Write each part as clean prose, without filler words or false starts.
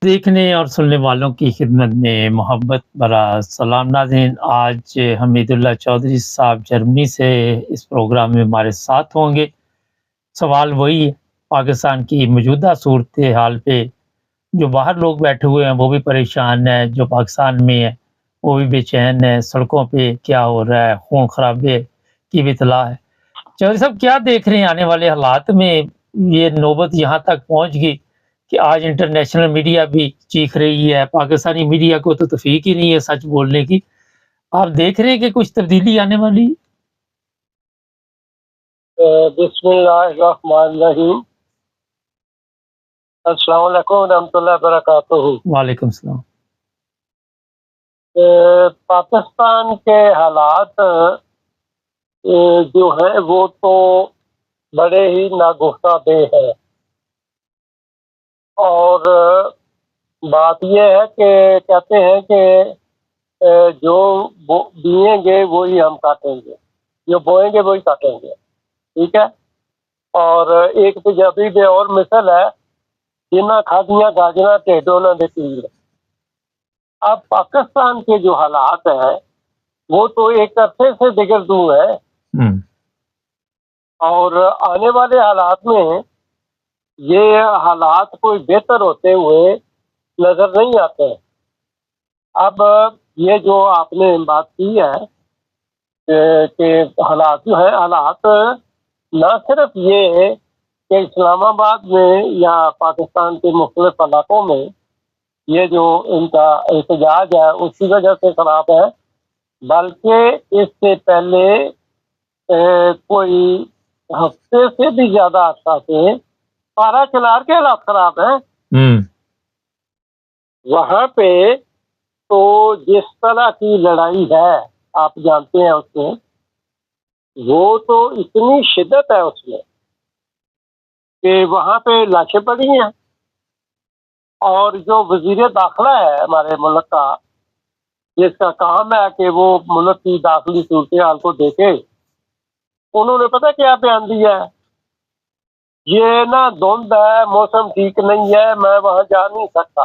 دیکھنے اور سننے والوں کی خدمت میں محبت بھرا سلام ناظرین، آج حمید اللہ چودھری صاحب جرمنی سے اس پروگرام میں ہمارے ساتھ ہوں گے۔ سوال وہی ہے، پاکستان کی موجودہ صورتحال پہ جو باہر لوگ بیٹھے ہوئے ہیں وہ بھی پریشان ہیں، جو پاکستان میں ہے وہ بھی بے چین ہے، سڑکوں پہ کیا ہو رہا ہے، خون خرابے کی بھی اطلاع ہے۔ چودھری صاحب کیا دیکھ رہے ہیں آنے والے حالات میں؟ یہ نوبت یہاں تک پہنچ گئی کہ آج انٹرنیشنل میڈیا بھی چیخ رہی ہے، پاکستانی میڈیا کو تو توفیق ہی نہیں ہے سچ بولنے کی۔ آپ دیکھ رہے ہیں کہ کچھ تبدیلی آنے والی؟ بسم اللہ الرحمن الرحیم۔ السلام علیکم ورحمۃ اللہ وبرکاتہ۔ وعلیکم السلام۔ پاکستان کے حالات جو ہیں وہ تو بڑے ہی ناگفتہ بے ہیں، اور بات یہ ہے کہ کہتے ہیں کہ جو بیئیں گے وہی ہم کاٹیں گے، جو بوئیں گے وہی کاٹیں گے، ٹھیک ہے۔ اور ایک پنجابی میں اور مثل ہے، جنہ کھادیاں گاجراں ٹھیڈوں نہ دے پیڑ۔ اب پاکستان کے جو حالات ہیں وہ تو ایک عرصے سے دگردوں ہیں، اور آنے والے حالات میں یہ حالات کوئی بہتر ہوتے ہوئے نظر نہیں آتے۔ اب یہ جو آپ نے بات کی ہے کہ حالات جو ہیں، حالات نہ صرف یہ کہ اسلام آباد میں یا پاکستان کے مختلف علاقوں میں یہ جو ان کا احتجاج ہے اس کی وجہ سے خراب ہے، بلکہ اس سے پہلے کوئی ہفتے سے بھی زیادہ عرصہ سے پارا کلار کے حالات خراب ہیں۔ وہاں پہ تو جس طرح کی لڑائی ہے آپ جانتے ہیں، اس میں وہ تو اتنی شدت ہے اس میں کہ وہاں پہ لاشیں پڑی ہیں، اور جو وزیر داخلہ ہے ہمارے ملک کا، جس کا کام ہے کہ وہ ملک کی داخلی صورتحال کو دیکھے، انہوں نے پتہ کیا بیان دیا ہے؟ یہ نا دھند ہے، موسم ٹھیک نہیں ہے، میں وہاں جا نہیں سکتا۔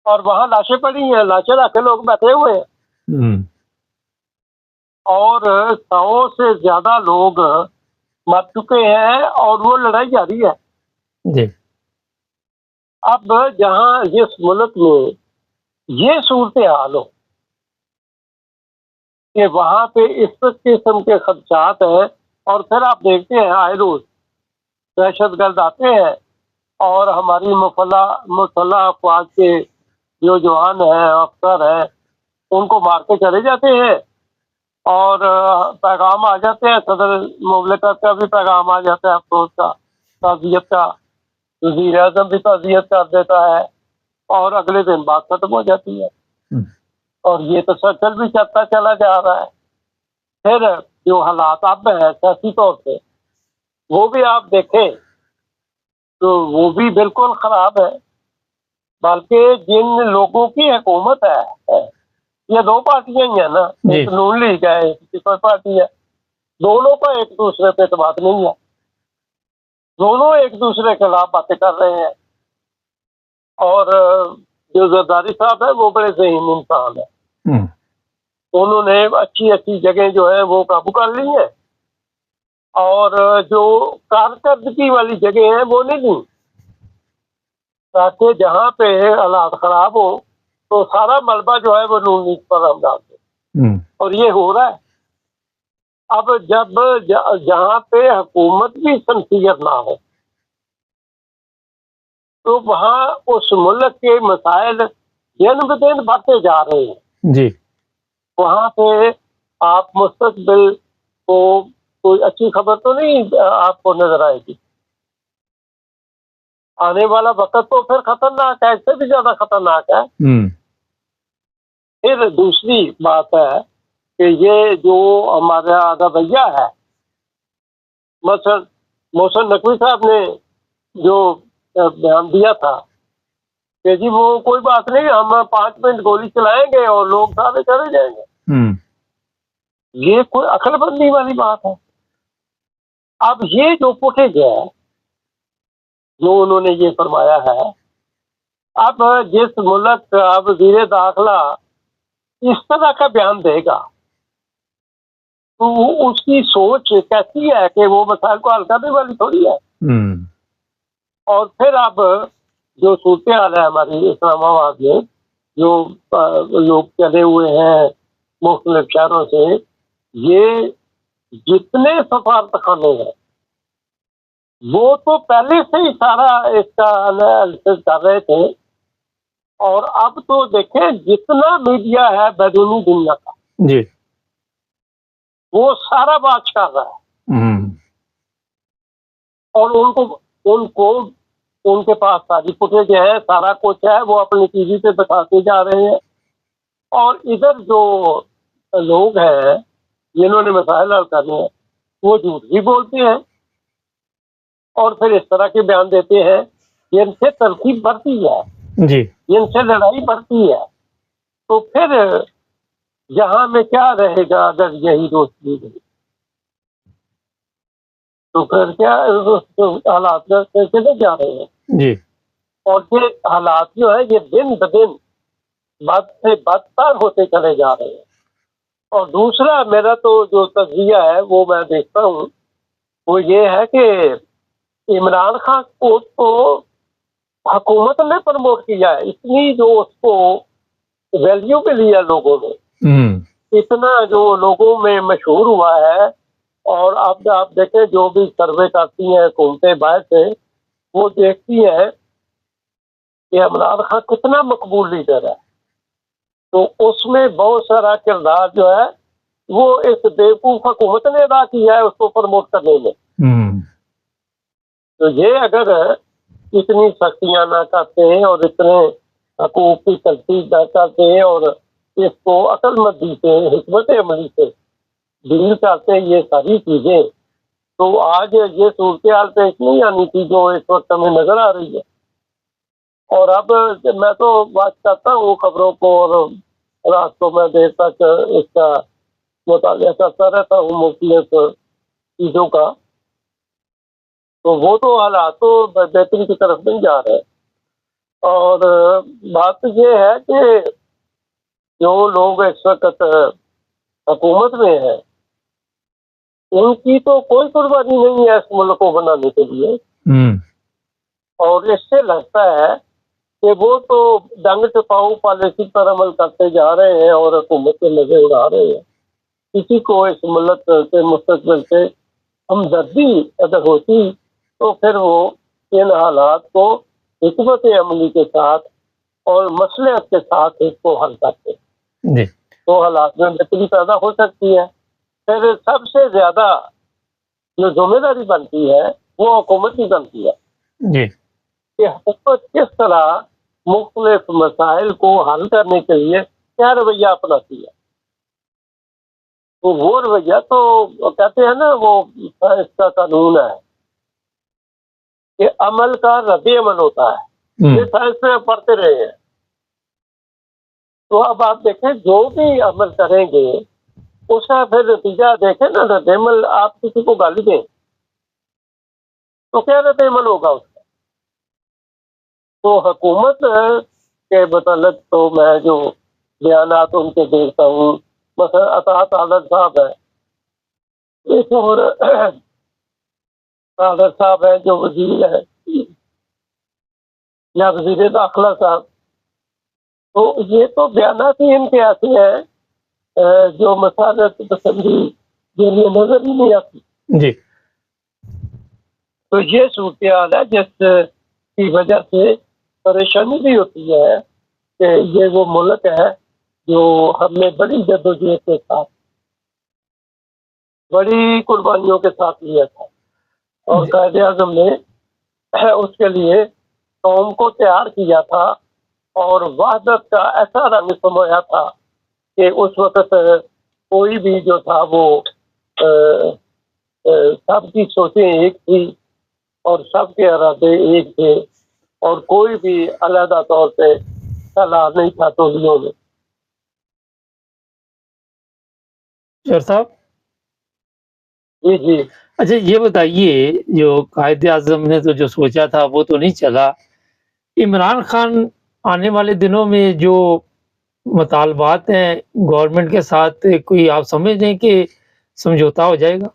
اور وہاں لاشیں پڑی ہیں، لاشیں رکھ کے لوگ بیٹھے ہوئے ہیں، اور 100 سے زیادہ لوگ مر چکے ہیں، اور وہ لڑائی جاری ہے۔ جی۔ اب جہاں جس ملک میں یہ صورتحال ہو کہ وہاں پہ اس قسم کے خدشات ہیں، اور پھر آپ دیکھتے ہیں آئے روز دہشت گرد آتے ہیں اور ہماری مسلح افواج کے جو جوان ہیں، افسر ہیں، ان کو مار کے چلے جاتے ہیں، اور پیغام آ جاتے ہیں، صدر مملکت کا بھی پیغام آ جاتا ہے، افسوس کا، تعزیت کا، وزیر اعظم بھی تعزیت کر دیتا ہے، اور اگلے دن بات ختم ہو جاتی ہے، اور یہ تسلسل بھی چلا جا رہا ہے۔ پھر جو حالات اب ہیں سیاسی طور پہ، وہ بھی آپ دیکھیں تو وہ بھی بالکل خراب ہے، بلکہ جن لوگوں کی حکومت ہے، یہ دو پارٹیاں ہی ہیں نا، ایک نون لیگ ہے، ایک پیپلز پارٹی ہے، دونوں کا ایک دوسرے پہ اعتماد نہیں ہے، دونوں ایک دوسرے کے خلاف باتیں کر رہے ہیں، اور جو زرداری صاحب ہے وہ بڑے ذہین انسان ہے، انہوں نے اچھی جگہ جو ہے وہ قابو کر لی ہیں، اور جو کارکردگی والی جگہ ہیں وہ نہیں لی، تاکہ جہاں پہ حالات خراب ہو تو سارا ملبہ جو ہے وہ نون لیگ پر ہم ڈال دیں، اور یہ ہو رہا ہے۔ اب جب جہاں پہ حکومت بھی سنسیئر نہ ہو تو وہاں اس ملک کے مسائل دن بدن بڑھتے جا رہے ہیں، جی۔ وہاں پہ آپ مستقبل کو کوئی اچھی خبر تو نہیں آپ کو نظر آئے گی۔ آنے والا وقت تو پھر خطرناک ہے، اس سے بھی زیادہ خطرناک ہے۔ پھر دوسری بات ہے کہ یہ جو ہمارا رویہ ہے، مثلا محسن نقوی صاحب نے جو بیان دیا تھا کہ جی وہ کوئی بات نہیں، ہم 5 منٹ گولی چلائیں گے اور لوگ سارے چلے جائیں گے، یہ کوئی عقل بندی والی بات ہے؟ اب یہ جو فوٹیج ہے جو انہوں نے یہ فرمایا ہے. اب جس ملک کا وزیر داخلہ اس طرح کا بیان دے گا تو اس کی سوچ کیسی ہے کہ وہ مسائل کو حل کرنے والی تھوڑی ہے. اور پھر اب جو صورتحال ہے ہماری اسلام آباد میں، جو لوگ چلے ہوئے ہیں مختلف شہروں سے، یہ جتنے سفارت خانے ہیں وہ تو پہلے سے ہی سارا اس کا انالیسس کر رہے تھے، اور اب تو دیکھیں جتنا میڈیا ہے بیرونی دنیا کا جی وہ سارا بات کر رہا ہے. اور ان کے پاس ساری فوٹیج ہے، سارا کچھ ہے، وہ اپنی ٹی وی پہ دکھاتے جا رہے ہیں. اور ادھر جو لوگ ہیں جنہوں نے مسائل حل کرنے ہیں وہ جھوٹ بھی بولتے ہیں اور پھر اس طرح کے بیان دیتے ہیں جن سے تنقید بڑھتی ہے، جی جن سے لڑائی بڑھتی ہے. تو پھر یہاں میں کیا رہے گا اگر یہی روشنی رہی تو پھر کیا حالات چلے جا رہے ہیں. جی اور یہ حالات جو ہے یہ دن بدن بد سے بدتر ہوتے چلے جا رہے ہیں. اور دوسرا میرا تو جو تجزیہ ہے وہ میں دیکھتا ہوں وہ یہ ہے کہ عمران خان کو تو حکومت نے پروموٹ کیا ہے، اتنی جو اس کو ویلیو پہ لیا لوگوں نے، اتنا جو لوگوں میں مشہور ہوا ہے. اور اب آپ دیکھیں جو بھی سروے کرتی ہیں حکومتیں باہر سے، وہ دیکھتی ہیں کہ عمران خان کتنا مقبول لیڈر ہے. تو اس میں بہت سارا کردار جو ہے وہ اس بیوقوف حکومت نے ادا کیا ہے اس کو پروموٹ کرنے میں. تو یہ اگر اتنی سختیاں نہ کرتے ہیں اور اتنے حقوق کی تجدید نہ کرتے ہیں اور اس کو عقل مندی سے حکمت عملی سے ڈیل کرتے ہیں یہ ساری چیزیں، تو آج یہ صورتحال پیش نہیں آنی تھی جو اس وقت ہمیں نظر آ رہی ہے. اور اب میں تو بات کرتا ہوں خبروں کو اور رات کو میں دیر تک اس کا مطالعہ کرتا رہتا ہوں مختلف چیزوں کا، تو وہ تو حالات تو بہتری کی طرف نہیں جا رہے. اور بات یہ ہے کہ جو لوگ اس وقت حکومت میں ہیں ان کی تو کوئی قربانی نہیں ہے اس ملک کو بنانے کے لیے. اور اس سے لگتا ہے کہ وہ تو ڈنگ ٹپاؤ پالیسی پر عمل کرتے جا رہے ہیں اور حکومت کے مزے اڑا رہے ہیں. کسی کو اس ملک کے مستقبل سے ہمدردی اگر ہوتی تو پھر وہ ان حالات کو حکمت عملی کے ساتھ اور مصلحت کے ساتھ اس کو حل کرتے جی تو حالات میں بہتری پیدا ہو سکتی ہے. پھر سب سے زیادہ جو ذمہ داری بنتی ہے وہ حکومت کی بنتی ہے جی کہ حکومت کس طرح مختلف مسائل کو حل کرنے کے لیے کیا رویہ اپناتی ہے. تو وہ رویہ تو کہتے ہیں نا وہ سائنس کا قانون ہے کہ عمل کا رد عمل ہوتا ہے. یہ سائنس میں پڑھتے رہے ہیں. تو اب آپ دیکھیں جو بھی عمل کریں گے اس کا پھر نتیجہ دیکھیں نا. رد عمل آپ کسی کو گالی دیں تو کیا رد عمل ہوگا اس کا. تو حکومت کے متعلق تو میں جو بیانات ان کے دیکھتا ہوں، مثلا اطاعت عالد صاحب ہے، ایک اور عالد صاحب ہے جو وزیر ہے یا وزیر داخلہ صاحب، تو یہ تو بیانات ہی ان کے ایسے ہیں جو مسالت پسندی کے لیے نظر ہی نہیں آتی. جی تو یہ صورتحال ہے جس کی وجہ سے پریشانی بھی ہوتی ہے کہ یہ وہ ملک ہے جو ہم نے بڑی جدوجہد کے ساتھ بڑی قربانیوں کے ساتھ لیا تھا اور قائد اعظم نے اس کے لیے قوم کو تیار کیا تھا اور وحدت کا ایسا رنگ سمایا تھا کہ اس وقت کوئی بھی جو تھا وہ سب کی سوچیں ایک تھی اور سب کے ارادے ایک تھے اور کوئی بھی علیحدہ طور پہ صلاح نہیں تھا ٹولیوں میں. شیر صاحب جی جی اچھا یہ بتائیے، جو قائد اعظم نے تو جو سوچا تھا وہ تو نہیں چلا، عمران خان آنے والے دنوں میں جو مطالبات ہیں گورنمنٹ کے ساتھ، کوئی آپ سمجھ دیں کہ سمجھوتا ہو جائے گا؟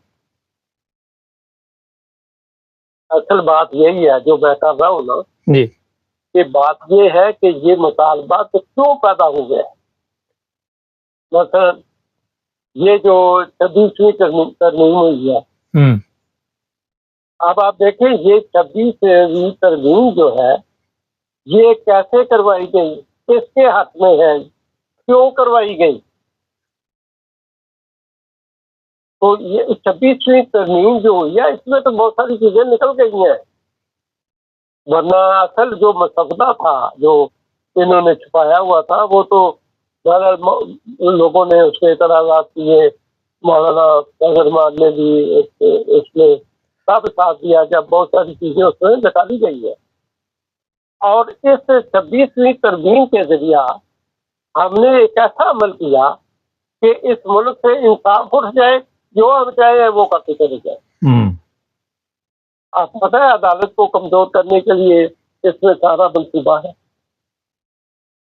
اصل بات یہی ہے جو میں کر رہا ہوں نا، جی کہ بات یہ ہے کہ یہ مطالبات کیوں پیدا ہو گئے. مثلا یہ جو 26ویں ترمیم ہوئی ہے، ہوں اب آپ دیکھیں یہ 26ویں ترمیم جو ہے یہ کیسے کروائی گئی، کس کے حق میں ہے، کیوں کروائی گئی. تو یہ 26ویں ترمیم جو ہوئی ہے اس میں تو بہت ساری چیزیں نکل گئی ہیں، ورنہ اصل جو مسودہ تھا جو انہوں نے چھپایا ہوا تھا وہ تو لوگوں نے اس پہ اعتراضات کیے، مولانا رحمان نے بھی اس میں سب ساتھ دیا جب بہت ساری چیزیں اس میں نکالی گئی ہے. اور اس 26ویں ترمیم کے ذریعہ ہم نے ایک ایسا عمل کیا کہ اس ملک سے انصاف اٹھ جائے، جو ہم چاہیں وہ کرتے چلے جائیں. ہوں آپ کو پتہ ہے عدالت کو کمزور کرنے کے لیے اس میں سارا منصوبہ ہے.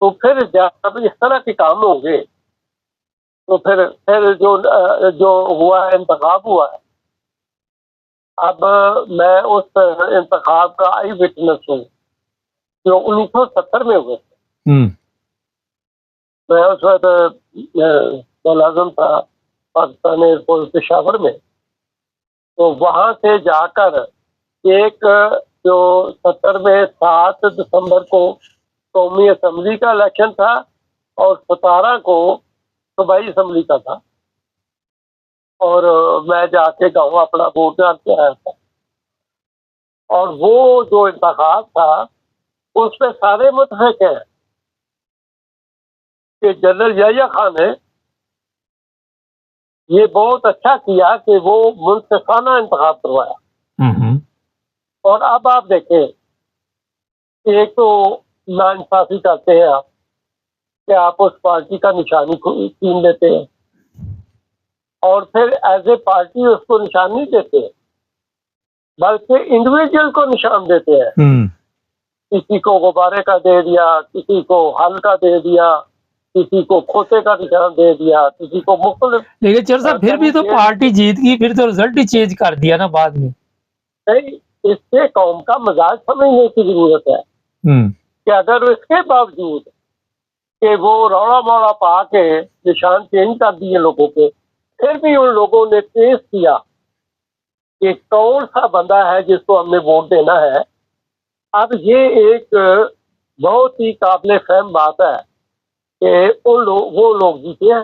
تو پھر جب اس طرح کے کام ہوں گے تو پھر جو ہوا ہے انتخاب ہوا ہے. اب میں اس انتخاب کا آئی وٹنس ہوں جو 1970 میں ہوئے تھے. ہوں میں اس وقت ملازم تھا پاکستان ایئر فورس پشاور میں. تو وہاں سے جا کر ایک جو 70 میں 7 دسمبر کو قومی اسمبلی کا الیکشن تھا اور 17 کو صوبائی اسمبلی کا تھا، اور میں جا کے گاؤں اپنا ووٹ ڈال کے آیا تھا. اور وہ جو انتخاب تھا اس پہ سارے متفق ہیں کہ جنرل یحییٰ خان نے یہ بہت اچھا کیا کہ وہ منصفانہ انتخاب کروایا. ہوں اور اب آپ دیکھیں ایک تو ناانصافی کرتے ہیں آپ کہ آپ اس پارٹی کا نشانی چھین لیتے ہیں، اور پھر ایز اے پارٹی اس کو نشان نہیں دیتے بلکہ انڈیویجول کو نشان دیتے ہیں. ہوں کسی کو غبارے کا دے دیا، کسی کو حل کا دے دیا، کسی کو کھوتے کا نشان دے دیا، کسی کو مختلف. لیکن چر صاحب پھر بھی تو پارٹی جیت گئی، پھر تو رزلٹ ہی چینج کر دیا نا بعد میں. نہیں، اس سے قوم کا مزاج سمجھنے کی ضرورت ہے ہوں کہ اگر اس کے باوجود کہ وہ روڑا موڑا پا کے نشان چینج کر دیے لوگوں کے، پھر بھی ان لوگوں نے پیش کیا کہ کون سا بندہ ہے جس کو ہم نے ووٹ دینا ہے. اب یہ ایک بہت ہی قابل فہم بات ہے کہ وہ لوگ جیتے ہیں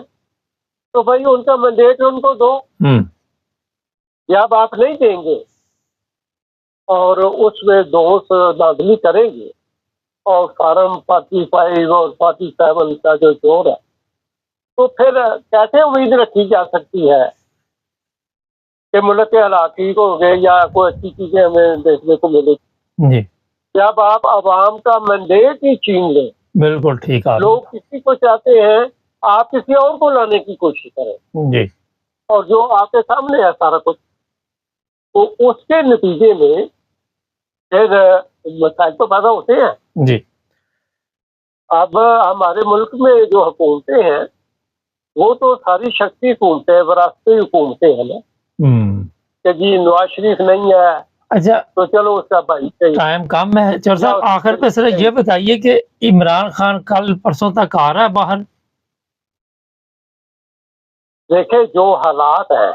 تو بھائی ان کا مینڈیٹ ان کو دو. ہوں جب آپ نہیں دیں گے اور اس میں دوست داخلی کریں گے اور فارم 45 اور 47 کا جو زور ہے تو پھر کیسے امید رکھی جا سکتی ہے کہ ملک کے حالات ٹھیک ہوں گے یا کوئی اچھی چیزیں ہمیں دیکھنے کو ملے گی جی جب آپ عوام کا مینڈیٹ ہی چھین لیں. بالکل ٹھیک ہے. لوگ کسی کو چاہتے ہیں، آپ کسی اور کو لانے کی کوشش کریں جی اور جو آپ کے سامنے ہے سارا کچھ، تو اس کے نتیجے میں پھر مسائل تو پیدا ہوتے ہیں. جی اب ہمارے ملک میں جو حکومتیں ہیں وہ تو ساری شخصی حکومتیں، وراثتی حکومتیں ہیں نا، ہوں کہ جی نواز شریف نہیں ہے اچھا تو چلو اس کا بھائی صحیح. ٹائم کم ہے چور صاحب، آخر پہ صرف یہ بتائیے کہ عمران خان کل پرسوں تک آ رہا ہے باہر؟ دیکھیں جو حالات ہیں،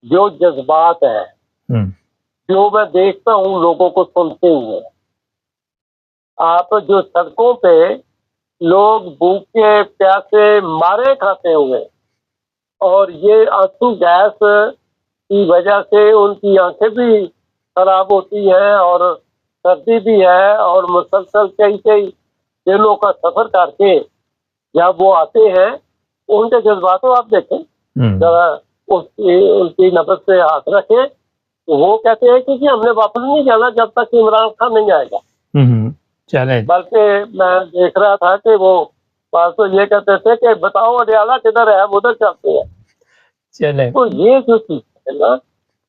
جو جذبات ہیں، ہوں جو میں دیکھتا ہوں لوگوں کو سنتے ہوئے، آپ جو سڑکوں پہ لوگ بھوکے پیاسے مارے کھاتے ہوئے اور یہ آنسو گیس کی وجہ سے ان کی آنکھیں بھی خراب ہوتی ہیں اور سردی بھی ہے اور مسلسل کئی دنوں کا سفر کر کے جب وہ آتے ہیں ان کے جذبات کو آپ دیکھیں ذرا، ان کی نبض سے ہاتھ رکھیں. وہ کہتے ہیں کہ ہم نے واپس نہیں جانا جب تک عمران خان نہیں آئے گا. چلیں بلکہ میں دیکھ رہا تھا کہ وہ بات تو یہ کہتے تھے کہ بتاؤ اڈیالہ کدھر ہے، ہم ادھر چلتے ہیں. چلیں تو یہ جو چیز ہیں نا,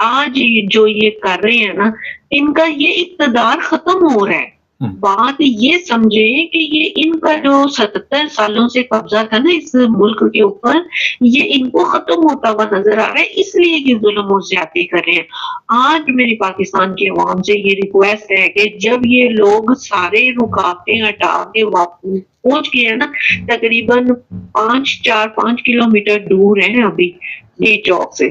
آج جو یہ کر رہے ہیں نا، ان کا یہ اقتدار ختم ہو رہا ہے. بات یہ سمجھے کہ یہ ان کا جو 77 سالوں سے قبضہ تھا نا اس ملک کے اوپر، یہ ان کو ختم ہوتا ہوا نظر آ رہا ہے، اس لیے یہ ظلم و زیادتی کر رہے ہیں. آج میری پاکستان کی عوام سے یہ ریکویسٹ ہے کہ جب یہ لوگ سارے رکاوٹیں ہٹا کے واپس پہنچ گئے ہیں نا، تقریباً 5 کلومیٹر دور ہیں ابھی ڈی چوک سے،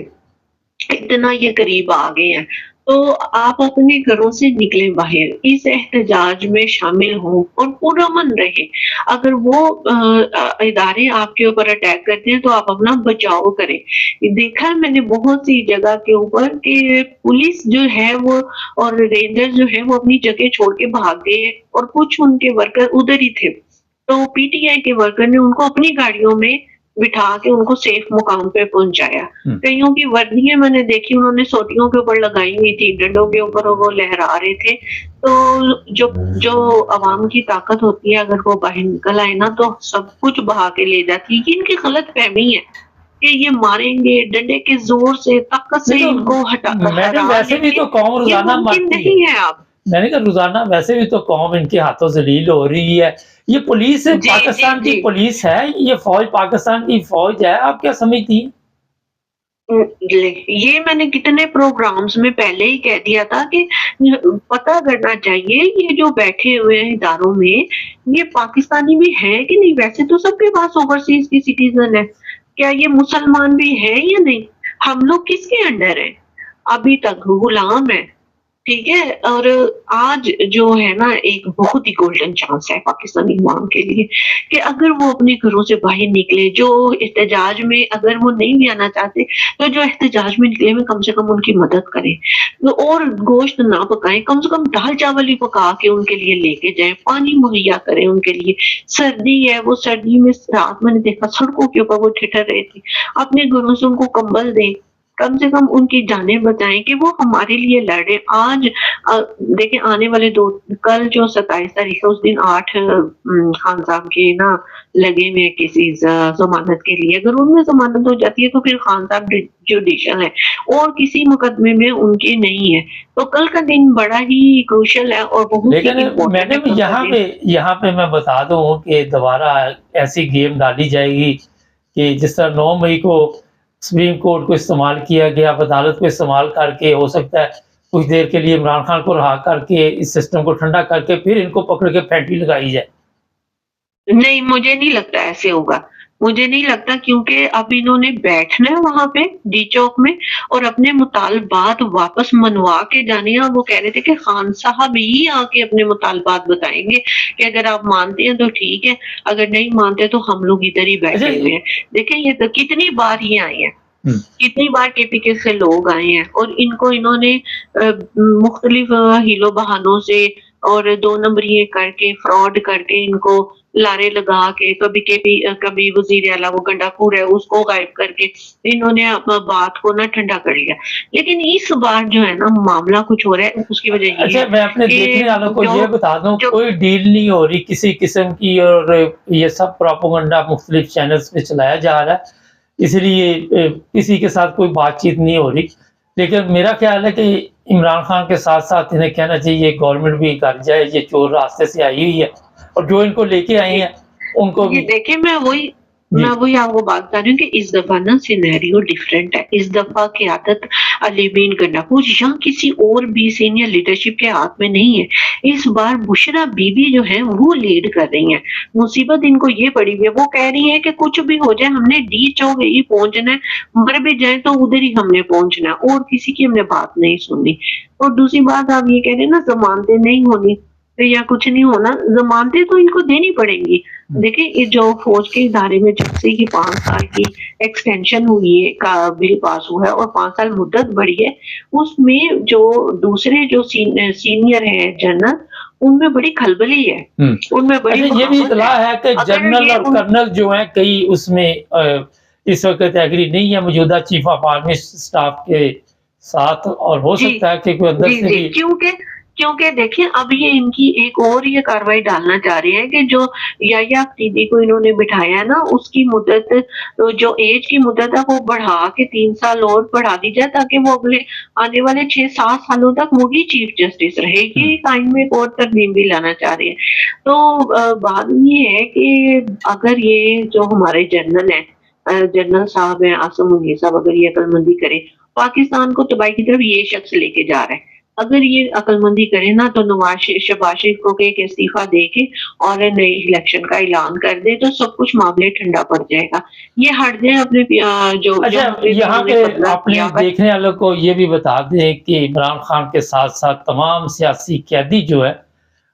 اتنا یہ قریب آ گئے ہیں، تو آپ اپنے گھروں سے نکلیں باہر، اس احتجاج میں شامل ہوں اور پرامن رہیں. اگر وہ ادارے آپ کے اوپر اٹیک کرتے ہیں تو آپ اپنا بچاؤ کریں. دیکھا ہے میں نے بہت سی جگہ کے اوپر کہ پولیس جو ہے وہ اور رینجر جو ہے وہ اپنی جگہ چھوڑ کے بھاگ گئے اور کچھ ان کے ورکر ادھر ہی تھے، تو پی ٹی آئی کے ورکر نے ان کو اپنی گاڑیوں میں بٹھا کے ان کو سیف مقام پہ پہنچایا. کئیوں کی وردیاں میں نے دیکھی انہوں نے سوٹیوں کے اوپر لگائی ہوئی تھی، ڈنڈوں کے اوپر وہ لہرا رہے تھے. تو جو عوام کی طاقت ہوتی ہے اگر وہ باہر نکل آئے نا تو سب کچھ بہا کے لے جاتی ہے. یہ ان کی غلط فہمی ہے کہ یہ ماریں گے ڈنڈے کے زور سے، طاقت سے ان کو ویسے بھی تو قوم روزانہ مارتی ہے. آپ میں نے کہا روزانہ ویسے بھی تو قوم ان کے ہاتھوں ذلیل ہو رہی ہے. یہ پولیس پاکستان کی پولیس ہے، یہ فوج پاکستان کی فوج ہے، آپ کیا سمجھتی ہیں؟ یہ میں نے کتنے پروگرامز میں پہلے ہی کہہ دیا تھا کہ پتہ کرنا چاہیے یہ جو بیٹھے ہوئے ہیں اداروں میں یہ پاکستانی بھی ہیں کہ نہیں. ویسے تو سب کے پاس اوورسیز کی سٹیزن ہے، کیا یہ مسلمان بھی ہے یا نہیں؟ ہم لوگ کس کے انڈر ہیں؟ ابھی تک غلام ہے. ٹھیک ہے، اور آج جو ہے نا ایک بہت ہی گولڈن چانس ہے پاکستانی عوام کے لیے کہ اگر وہ اپنے گھروں سے باہر نکلے، جو احتجاج میں اگر وہ نہیں بھی آنا چاہتے تو جو احتجاج میں نکلے میں کم سے کم ان کی مدد کریں، اور گوشت نہ پکائیں، کم سے کم دال چاول ہی پکا کے ان کے لیے لے کے جائیں، پانی مہیا کریں ان کے لیے. سردی ہے، وہ سردی میں رات میں نے دیکھا سڑکوں کے اوپر وہ ٹھٹر رہے تھے، اپنے گھروں سے ان کو کمبل دیں، کم سے کم ان کی جانیں بچائیں کہ وہ ہمارے لیے لڑے. آج دیکھیں آنے والے کل جو 27 تاریخ ہے اس دن 8 خان صاحب کے نا لگے ہوئے کسی ضمانت کے لیے، اگر ان میں ضمانت ہو جاتی ہے تو پھر خان صاحب جوڈیشل ہے اور کسی مقدمے میں ان کے نہیں ہے، تو کل کا دن بڑا ہی کروشل ہے اور بہت لیکن میں نے یہاں پہ میں بتا دوں کہ دوبارہ ایسی گیم ڈالی جائے گی کہ جس طرح 9 مئی کو سپریم کورٹ کو استعمال کیا گیا، عدالت کو استعمال کر کے ہو سکتا ہے کچھ دیر کے لیے عمران خان کو رہا کر کے اس سسٹم کو ٹھنڈا کر کے پھر ان کو پکڑ کے پھینٹی لگائی جائے. نہیں مجھے نہیں لگتا ایسے ہوگا، مجھے نہیں لگتا، کیونکہ اب انہوں نے بیٹھنا ہے وہاں پہ ڈی چوک میں اور اپنے مطالبات واپس منوا کے جانے ہیں. وہ کہہ رہے تھے کہ خان صاحب ہی آ کے اپنے مطالبات بتائیں گے کہ اگر آپ مانتے ہیں تو ٹھیک ہے، اگر نہیں مانتے تو ہم لوگ ادھر ہی بیٹھے ہوئے ہیں. دیکھیں یہ تو کتنی بار ہی آئے ہیں، کتنی بار کے پی کے سے لوگ آئے ہیں اور انہوں نے مختلف ہیلو بہانوں سے اور 2 نمبری کر کے فراڈ کر کے ان کو لارے لگا کے کبھی وزیر اعلیٰ وہ گنڈا پور ہے اس کو غائب کر کے انہوں نے بات کو نہ ٹھنڈا کر لیا. لیکن اس بار جو ہے نا معاملہ کچھ ہو رہا ہے، اس کی وجہ یہ ہے میں اپنے دیکھنے والوں کو یہ بتا دوں کوئی ڈیل نہیں ہو رہی کسی قسم کی، اور یہ سب پروپیگنڈا مختلف چینلز پہ چلایا جا رہا ہے، اس لیے کسی کے ساتھ کوئی بات چیت نہیں ہو رہی. لیکن میرا خیال ہے کہ عمران خان کے ساتھ ساتھ انہیں کہنا چاہیے گورنمنٹ بھی کر جائے، یہ چور راستے سے آئی ہوئی ہے اور جو ان کو لے کے آئی ہیں ان کو بھی. دیکھیں میں وہی آپ کو بات کر رہی ہوں کہ اس دفعہ نا سینیریو ڈیفرنٹ ہے. اس دفعہ قیادت علی بین گنڈاپور یا کسی اور بھی سینئر لیڈرشپ کے ہاتھ میں نہیں ہے. اس بار بشرا بی بی جو ہے وہ لیڈ کر رہی ہیں. مصیبت ان کو یہ پڑی ہوئی ہے، وہ کہہ رہی ہے کہ کچھ بھی ہو جائے ہم نے ڈی چوک ہی پہنچنا ہے، مر بھی جائیں تو ادھر ہی ہم نے پہنچنا ہے اور کسی کی ہم نے بات نہیں سننی. اور دوسری بات آپ یہ کہہ رہے ہیں نا ضمانتیں نہیں ہونی یا کچھ نہیں ہونا، ضمانتیں تو ان کو دینی پڑیں گی. دیکھیں جو فوج کے ادارے میں جب سے یہ 5 سال کی ایکسٹینشن ہوئی ہے کا بل پاس ہوا ہے اور 5 سال مدت بڑھی ہے، اس میں جو دوسرے جو سینئر ہیں جنرل ان میں بڑی کھلبلی ہے، ان میں بڑی یہ بھی اطلاع ہے کہ جنرل اور کرنل جو ہیں کئی اس میں اس وقت ایگری نہیں ہے موجودہ چیف آف آرمی سٹاف کے ساتھ، اور ہو سکتا ہے کہ کوئی اندر سے بھی کیونکہ دیکھیں اب یہ ان کی ایک اور یہ کاروائی ڈالنا چاہ رہے ہیں کہ جو یا اقلیدی کو انہوں نے بٹھایا ہے نا، اس کی مدت جو ایج کی مدت ہے وہ بڑھا کے 3 سال اور بڑھا دی جائے، تاکہ وہ اگلے آنے والے 6-7 سالوں تک وہی چیف جسٹس رہے گی۔ آئین میں ایک اور ترمیم بھی لانا چاہ رہے ہیں۔ تو بات یہ ہے کہ اگر یہ جو ہمارے جنرل ہیں، جنرل صاحب ہیں عاصم منیر صاحب، اگر یہ عقل مندی کرے، پاکستان کو تباہی کی طرف یہ شخص لے کے جا رہا ہے۔ اگر یہ عقل مندی کرے نا تو شہباز شریف کو کہ استعفیٰ دے کے اور نئی الیکشن کا اعلان کر دے تو سب کچھ معاملے ٹھنڈا پڑ جائے گا۔ یہ ہٹ جائیں اپنے اچھا، یہاں پہ اپنے دیکھنے والوں کو یہ بھی بتا دیں کہ عمران خان کے ساتھ ساتھ تمام سیاسی قیدی جو ہے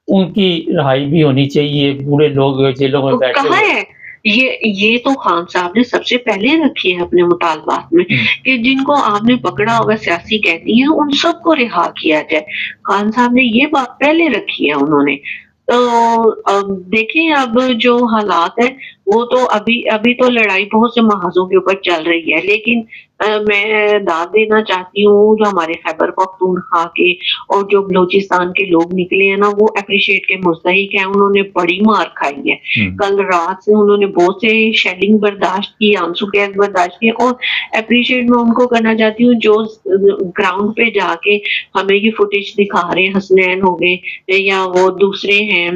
ان کی رہائی بھی ہونی چاہیے۔ بوڑھے لوگ جیلوں میں بیٹھے ہوئے، یہ تو خان صاحب نے سب سے پہلے رکھی ہے اپنے مطالبات میں کہ جن کو آپ نے پکڑا ہوگا سیاسی قیدی ہیں ان سب کو رہا کیا جائے۔ خان صاحب نے یہ بات پہلے رکھی ہے انہوں نے۔ تو دیکھیں اب جو حالات ہیں وہ تو ابھی تو لڑائی بہت سے محاذوں کے اوپر چل رہی ہے، لیکن میں داد دینا چاہتی ہوں جو ہمارے خیبر پختونخوا کے اور جو بلوچستان کے لوگ نکلے ہیں نا، وہ اپریشیٹ کے مستحق ہیں۔ انہوں نے بڑی مار کھائی ہے۔ کل رات سے انہوں نے بہت سے شیلنگ برداشت کی، آنسو گیس برداشت کی، اور اپریشیٹ میں ان کو کرنا چاہتی ہوں جو گراؤنڈ پہ جا کے ہمیں یہ فوٹیج دکھا رہے ہیں، حسنین ہو گئے یا وہ دوسرے ہیں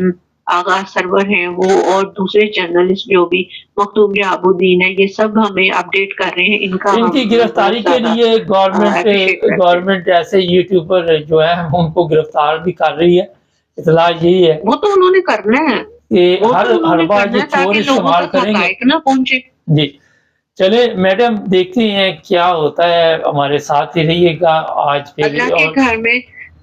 آغا سرور ہیں وہ، اور دوسرے جرنلسٹ جو بھی مختوم ریاض الدین ہے، یہ سب ہمیں اپڈیٹ کر رہے ہیں۔ ان کی گرفتاری کے لیے گورنمنٹ ایسے یوٹیوبر جو ہے ان کو گرفتار بھی کر رہی ہے۔ اطلاع یہی ہے وہ تو انہوں نے کرنا ہے کہ ہر بار یہ چور استعمال کریں گے نہ پہنچے۔ جی چلے میڈم، دیکھتے ہیں کیا ہوتا ہے، ہمارے ساتھ ہی رہیے گا۔ آج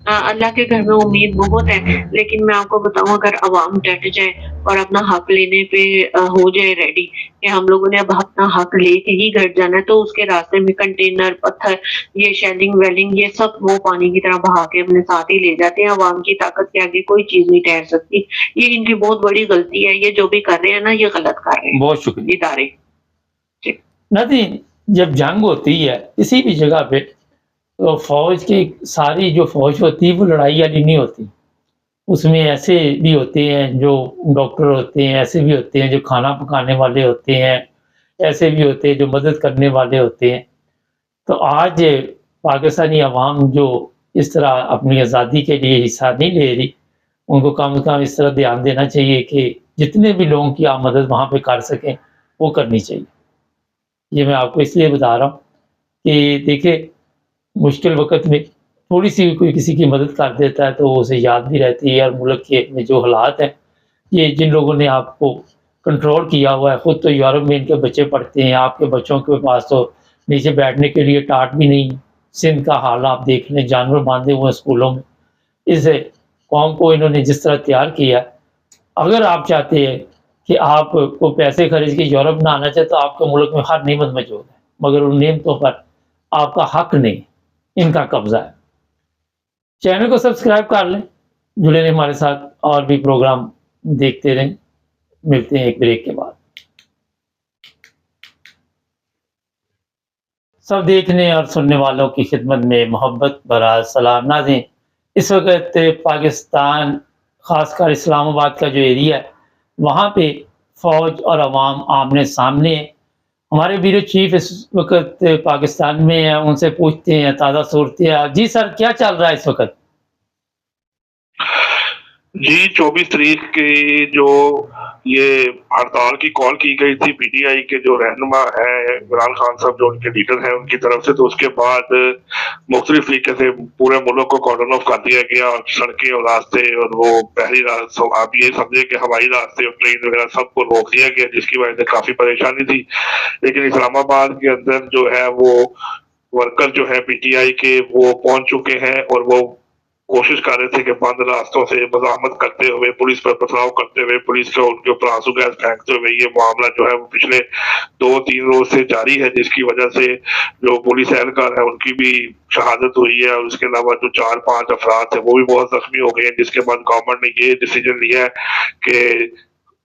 اللہ کے گھر میں امید بہت ہے، لیکن میں آپ کو بتاؤں اگر عوام ڈٹ جائے اور اپنا حق لینے پہ ہو جائے ریڈی کہ ہم لوگوں نے اب اپنا حق لے کے ہی گھر جانا ہے، تو اس کے راستے میں کنٹینر، پتھر، یہ شیلنگ ویلنگ، یہ سب وہ پانی کی طرح بہا کے اپنے ساتھ ہی لے جاتے ہیں۔ عوام کی طاقت کے آگے کوئی چیز نہیں ٹھہر سکتی۔ یہ ان کی بہت بڑی غلطی ہے، یہ جو بھی کر رہے ہیں نا یہ غلط کر رہے ہیں۔ بہت شکریہ ادارے ندیم، جب جنگ ہوتی ہے کسی بھی جگہ پہ تو فوج کی ساری جو فوج ہوتی ہے وہ لڑائی والی نہیں ہوتی، اس میں ایسے بھی ہوتے ہیں جو ڈاکٹر ہوتے ہیں، ایسے بھی ہوتے ہیں جو کھانا پکانے والے ہوتے ہیں، ایسے بھی ہوتے ہیں جو مدد کرنے والے ہوتے ہیں۔ تو آج پاکستانی عوام جو اس طرح اپنی آزادی کے لیے حصہ نہیں لے رہی، ان کو کم از کم اس طرح دھیان دینا چاہیے کہ جتنے بھی لوگوں کی آپ مدد وہاں پہ کر سکیں وہ کرنی چاہیے۔ یہ میں آپ کو اس لیے بتا رہا ہوں کہ دیکھیں مشکل وقت میں تھوڑی سی کوئی کسی کی مدد کر دیتا ہے تو اسے یاد بھی رہتی ہے۔ اور ملک کے میں جو حالات ہیں، یہ جن لوگوں نے آپ کو کنٹرول کیا ہوا ہے، خود تو یورپ میں ان کے بچے پڑھتے ہیں، آپ کے بچوں کے پاس تو نیچے بیٹھنے کے لیے ٹاٹ بھی نہیں۔ سندھ کا حال آپ دیکھ لیں، جانور باندھے ہوئے ہیں اسکولوں میں۔ اس قوم کو انہوں نے جس طرح تیار کیا، اگر آپ چاہتے ہیں کہ آپ کو پیسے خرچ کے یورپ نہ آنا چاہے تو آپ کے ملک میں ہر نعمت موجود ہے، مگر ان نعمتوں پر آپ کا حق نہیں، ان کا قبضہ ہے۔ چینل کو سبسکرائب کر لیں، جڑے رہیں ہمارے ساتھ، اور بھی پروگرام دیکھتے رہیں۔ ملتے ہیں ایک بریک کے بعد۔ سب دیکھنے اور سننے والوں کی خدمت میں محبت بھرا سلام۔ ناظرین، اس وقت پاکستان، خاص کر اسلام آباد کا جو ایریا ہے، وہاں پہ فوج اور عوام آمنے سامنے ہیں۔ ہمارے بیورو چیف اس وقت پاکستان میں ہیں، ان سے پوچھتے ہیں تازہ صورتحال۔ جی سر، کیا چل رہا ہے اس وقت؟ جی 24 تاریخ کی جو یہ ہڑتال کی کال کی گئی تھی پی ٹی آئی کے جو رہنما ہے عمران خان صاحب، جو ان کے لیڈر ہیں، ان کی طرف سے، تو اس کے بعد مختلف طریقے سے پورے ملک کو کارڈن آف کر دیا گیا، سڑکیں اور راستے اور وہ بحری راستے، آپ یہ سمجھے کہ ہوائی راستے اور ٹرین وغیرہ سب کو روک دیا گیا، جس کی وجہ سے کافی پریشانی تھی۔ لیکن اسلام آباد کے اندر جو ہے وہ ورکر جو ہے پی ٹی آئی کے وہ پہنچ چکے ہیں، اور وہ کوشش کر رہے تھے کہ بند راستوں سے مزاحمت کرتے ہوئے، پولیس پر پتھراؤ کرتے ہوئے، پولیس کو ان کے اوپر آنسو گیس پھینکتے ہوئے، یہ معاملہ جو ہے وہ پچھلے 2-3 روز سے جاری ہے، جس کی وجہ سے جو پولیس اہلکار ہیں ان کی بھی شہادت ہوئی ہے، اور اس کے علاوہ جو 4-5 افراد ہیں وہ بھی بہت زخمی ہو گئے ہیں، جس کے بعد گورنمنٹ نے یہ ڈیسیجن لیا ہے کہ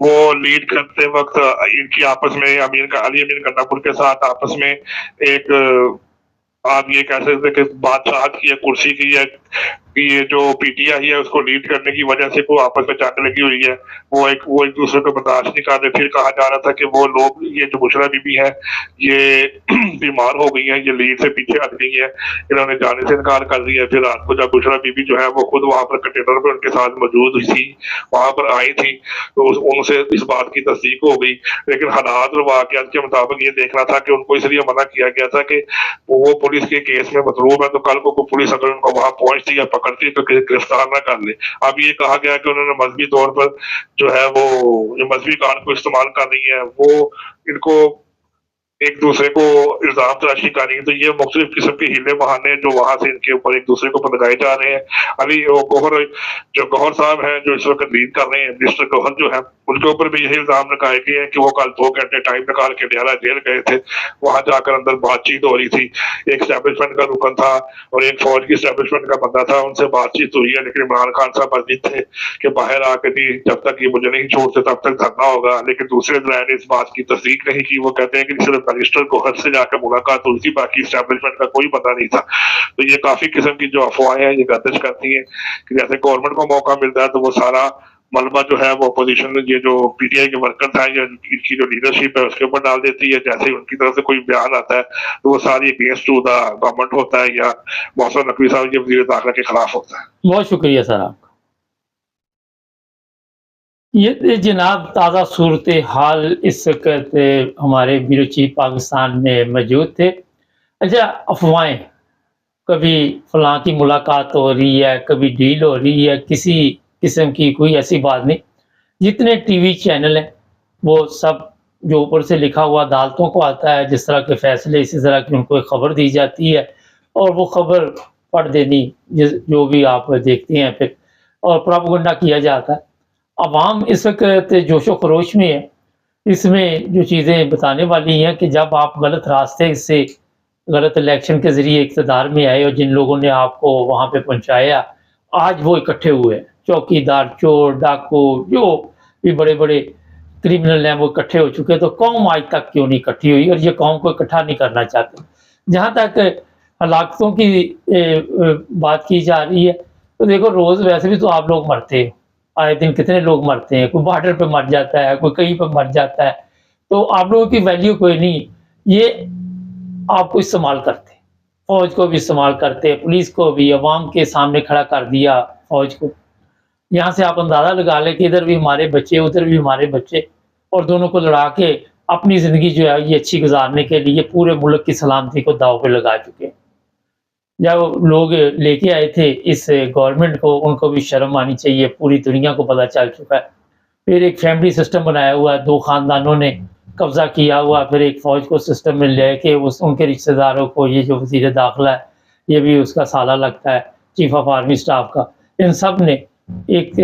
وہ لیڈ کرتے وقت ان کی آپس میں علی امین گنڈاپور کے ساتھ آپس میں ایک آپ یہ کہہ سکتے کہ بادشاہت کی ہے، کرسی کی ہے کہ یہ جو پی ٹی آئی ہے اس کو لیڈ کرنے کی وجہ سے کوئی آپس میں جنگ لگی ہوئی ہے، وہ ایک دوسرے کو برداشت نہیں کر رہے. پھر کہا جا رہا تھا کہ وہ لوگ، یہ جو بشرا بی بی ہے یہ بیمار ہو گئی ہیں، یہ لیڈ سے پیچھے ہٹ گئی ہیں، انہوں نے جانے سے انکار کر دیا. پھر رات کو جب بشرا بی بی جو ہے وہ خود وہاں پر کنٹینر پہ ان کے ساتھ موجود ہوئی تھی، وہاں پر آئی تھی، تو ان سے اس بات کی تصدیق ہو گئی. لیکن حالات اور واقعات کے مطابق یہ دیکھنا تھا کہ ان کو اس لیے منع کیا گیا تھا کہ وہ پولیس کے کیس میں مطلوب ہے، تو کل کو پولیس اگر ان کو وہاں پہنچتی یا پکڑتی تو گرفتار نہ کر لے. اب یہ کہا گیا کہ انہوں نے مذہبی طور پر جو ہے وہ مذہبی کارڈ کو استعمال کر رہی ہے، وہ ان کو ایک دوسرے کو الزام تراشی کر رہی ہے. تو یہ مختلف قسم کے ہیلے بہانے جو وہاں سے ان کے اوپر ایک دوسرے کو لگائے جا رہے ہیں. گوہر صاحب ہیں جو اس وقت لیڈ کر رہے ہیں، مسٹر گوہر جو ہے، ان کے اوپر بھی یہی الزام لگائے گئے ہیں کہ وہ کل 2 گھنٹے ٹائم نکال کے ڈیالہ جیل گئے تھے، وہاں جا کر اندر بات چیت ہو رہی تھی. ایک اسٹیبلشمنٹ کا رکن تھا اور ایک فوج کی اسٹیبلشمنٹ کا بندہ تھا، ان سے بات چیت ہوئی ہے، لیکن عمران خان صاحب مزید تھے کہ باہر آ کے جب تک یہ مجھے نہیں چھوڑتے تب تک دھرنا ہوگا. لیکن دوسرے ذرائع نے اس بات کی تصدیق نہیں کی. وہ کہتے ہیں کہ صرف منسٹر گوہر سے جا کر ملاقات ہوئی تھی، باقی اسٹیبلشمنٹ کا کوئی پتہ نہیں تھا. تو یہ کافی قسم کی جو افواہیں ہیں یہ گردش کرتی ہیں کہ جیسے گورنمنٹ کو موقع ملتا ہے تو وہ سارا ملبہ جو ہے وہ اپوزیشن، یہ جو پی ٹی آئی کے ورکرز ہیں یا ان کی جو لیڈرشپ ہے اس کے اوپر ڈال دیتی ہے. جیسے ہی ان کی طرف سے کوئی بیان آتا ہے تو وہ ساری اگینسٹ ٹو دا گورنمنٹ ہوتا ہے یا محسن نقوی صاحب یہ وزیر داخلہ کے خلاف ہوتا ہے. بہت شکریہ سر آپ کا. یہ جناب تازہ صورتحال اس وقت ہمارے بیورو چیف پاکستان میں موجود تھے. اچھا، افواہیں، کبھی فلاں کی ملاقات ہو رہی ہے، کبھی ڈیل ہو رہی ہے، کسی قسم کی کوئی ایسی بات نہیں. جتنے ٹی وی چینل ہیں وہ سب جو اوپر سے لکھا ہوا عدالتوں کو آتا ہے، جس طرح کے فیصلے اسی طرح کی ان کو ایک خبر دی جاتی ہے اور وہ خبر پڑھ دینی جو بھی آپ دیکھتے ہیں پھر، اور پروپیگنڈا کیا جاتا ہے. عوام اس وقت جوش و خروش میں ہے. اس میں جو چیزیں بتانے والی ہیں کہ جب آپ غلط راستے سے، غلط الیکشن کے ذریعے اقتدار میں آئے اور جن لوگوں نے آپ کو وہاں پہ پہنچایا، آج وہ اکٹھے ہوئے ہیں. چوکی دار، چور، ڈاکو، جو بھی بڑے بڑے کرمنل ہیں وہ اکٹھے ہو چکے. تو قوم آج تک کیوں نہیں اکٹھی ہوئی؟ اور یہ قوم کو اکٹھا نہیں کرنا چاہتے. جہاں تک ہلاکتوں کی بات کی جا رہی ہے تو دیکھو، روز ویسے بھی تو آپ لوگ مرتے ہیں، آئے دن کتنے لوگ مرتے ہیں. کوئی بارڈر پہ مر جاتا ہے، کوئی کہیں پہ مر جاتا ہے. تو آپ لوگوں کی ویلیو کوئی نہیں. یہ آپ کو استعمال کرتے، فوج کو بھی استعمال کرتے، پولیس کو بھی، عوام کے سامنے کھڑا کر دیا فوج کو. یہاں سے آپ اندازہ لگا لیں کہ ادھر بھی ہمارے بچے، ادھر بھی ہمارے بچے، اور دونوں کو لڑا کے اپنی زندگی جو ہے یہ اچھی گزارنے کے لیے پورے ملک کی سلامتی کو داؤ پہ لگا چکے ہیں. جب لوگ لے کے آئے تھے اس گورنمنٹ کو، ان کو بھی شرم آنی چاہیے. پوری دنیا کو پتہ چل چکا ہے. پھر ایک فیملی سسٹم بنایا ہوا ہے، 2 خاندانوں نے قبضہ کیا ہوا. پھر ایک فوج کو سسٹم میں لے کے ان کے رشتہ داروں کو، یہ جو وزیر داخلہ ہے یہ بھی اس کا سالہ لگتا ہے، چیف آف آرمی سٹاف کا، ان سب نے ایک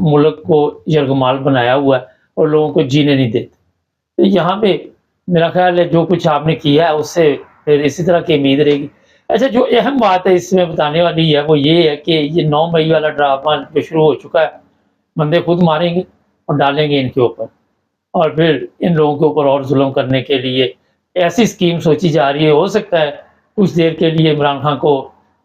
ملک کو یرغمال بنایا ہوا ہے اور لوگوں کو جینے نہیں دیتے. تو یہاں پہ میرا خیال ہے جو کچھ آپ نے کیا ہے اس سے پھر اسی طرح کی امید رہے گی. اچھا، جو اہم بات ہے اس میں بتانے والی ہے وہ یہ ہے کہ یہ 9 مئی والا ڈرامہ جو شروع ہو چکا ہے، بندے خود ماریں گے اور ڈالیں گے ان کے اوپر، اور پھر ان لوگوں کے اوپر اور ظلم کرنے کے لیے ایسی اسکیم سوچی جا رہی ہے. ہو سکتا ہے کچھ دیر کے لیے عمران خان کو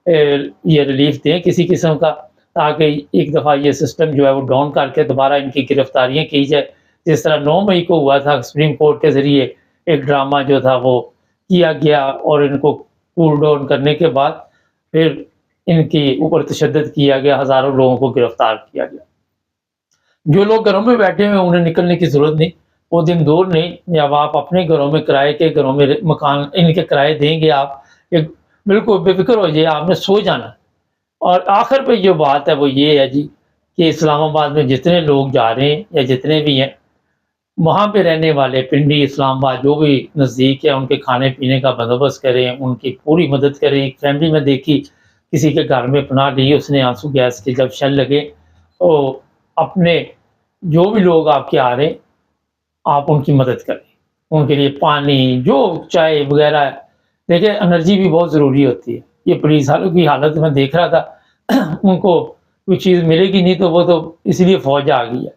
یہ ریلیف دیں کسی قسم کا، تاکہ ایک دفعہ یہ سسٹم جو ہے وہ ڈاؤن کر کے دوبارہ ان کی گرفتاریاں کی جائے. جس طرح 9 مئی کو ہوا تھا، سپریم کورٹ کے ذریعے ایک ڈرامہ جو تھا وہ کیا گیا اور ان کو کول ڈاؤن کرنے کے بعد پھر ان کے اوپر تشدد کیا گیا، ہزاروں لوگوں کو گرفتار کیا گیا. جو لوگ گھروں میں بیٹھے ہوئے انہیں نکلنے کی ضرورت نہیں. وہ دن دور نہیں جب آپ اپنے گھروں میں کرائے کے گھروں میں مکان ان کے کرائے دیں گے، آپ ایک بالکل بے فکر ہو جائے، آپ نے سو جانا. اور آخر پہ جو بات ہے وہ یہ ہے جی کہ اسلام آباد میں جتنے لوگ جا رہے ہیں یا جتنے بھی ہیں، وہاں پہ رہنے والے پنڈی، اسلام آباد جو بھی نزدیک ہے، ان کے کھانے پینے کا بندوبست کریں، ان کی پوری مدد کریں. ایک فیملی میں دیکھی کسی کے گھر میں پناہ لی، اس نے آنسو گیس کے جب شل لگے تو اپنے جو بھی لوگ آپ کے آ رہے ہیں آپ ان کی مدد کریں، ان کے لیے پانی، جو چائے وغیرہ. دیکھیں، انرجی بھی بہت ضروری ہوتی ہے. یہ پولیس والوں کی حالت میں دیکھ رہا تھا، ان کو کوئی چیز ملے گی نہیں تو وہ تو اس لیے فوج آ گئی ہے.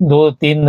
2-3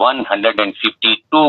152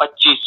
25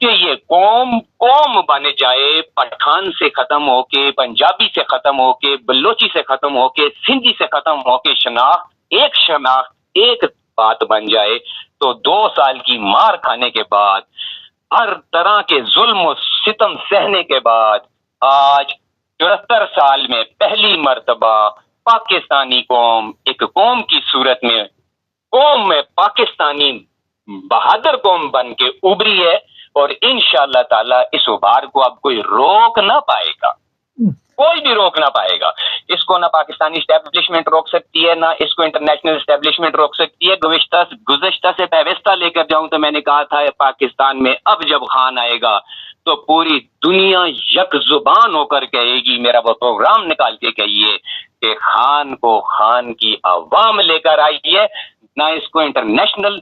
کہ یہ قوم بن جائے، پٹھان سے ختم ہو کے، پنجابی سے ختم ہو کے، بلوچی سے ختم ہو کے، سندھی سے ختم ہو کے، شناخت ایک بات بن جائے، تو 2 سال کی مار کھانے کے بعد، ہر طرح کے ظلم و ستم سہنے کے بعد، آج 74 سال میں پہلی مرتبہ پاکستانی قوم ایک قوم کی صورت میں پاکستانی بہادر قوم بن کے ابری ہے، اور انشاءاللہ تعالی اس ابھار کو اب کوئی روک نہ پائے گا، کوئی بھی روک نہ پائے گا۔ اس کو نہ پاکستانی اسٹیبلشمنٹ روک سکتی ہے، نہ اس کو انٹرنیشنل اسٹیبلشمنٹ روک سکتی ہے۔ گزشتہ سے پیوستہ لے کر جاؤں تو میں نے کہا تھا پاکستان میں اب جب خان آئے گا تو پوری دنیا یک زبان ہو کر کہے گی، میرا وہ پروگرام نکال کے کہیے کہ خان کو خان کی عوام لے کر آئی ہے، نہ اس کو انٹرنیشنل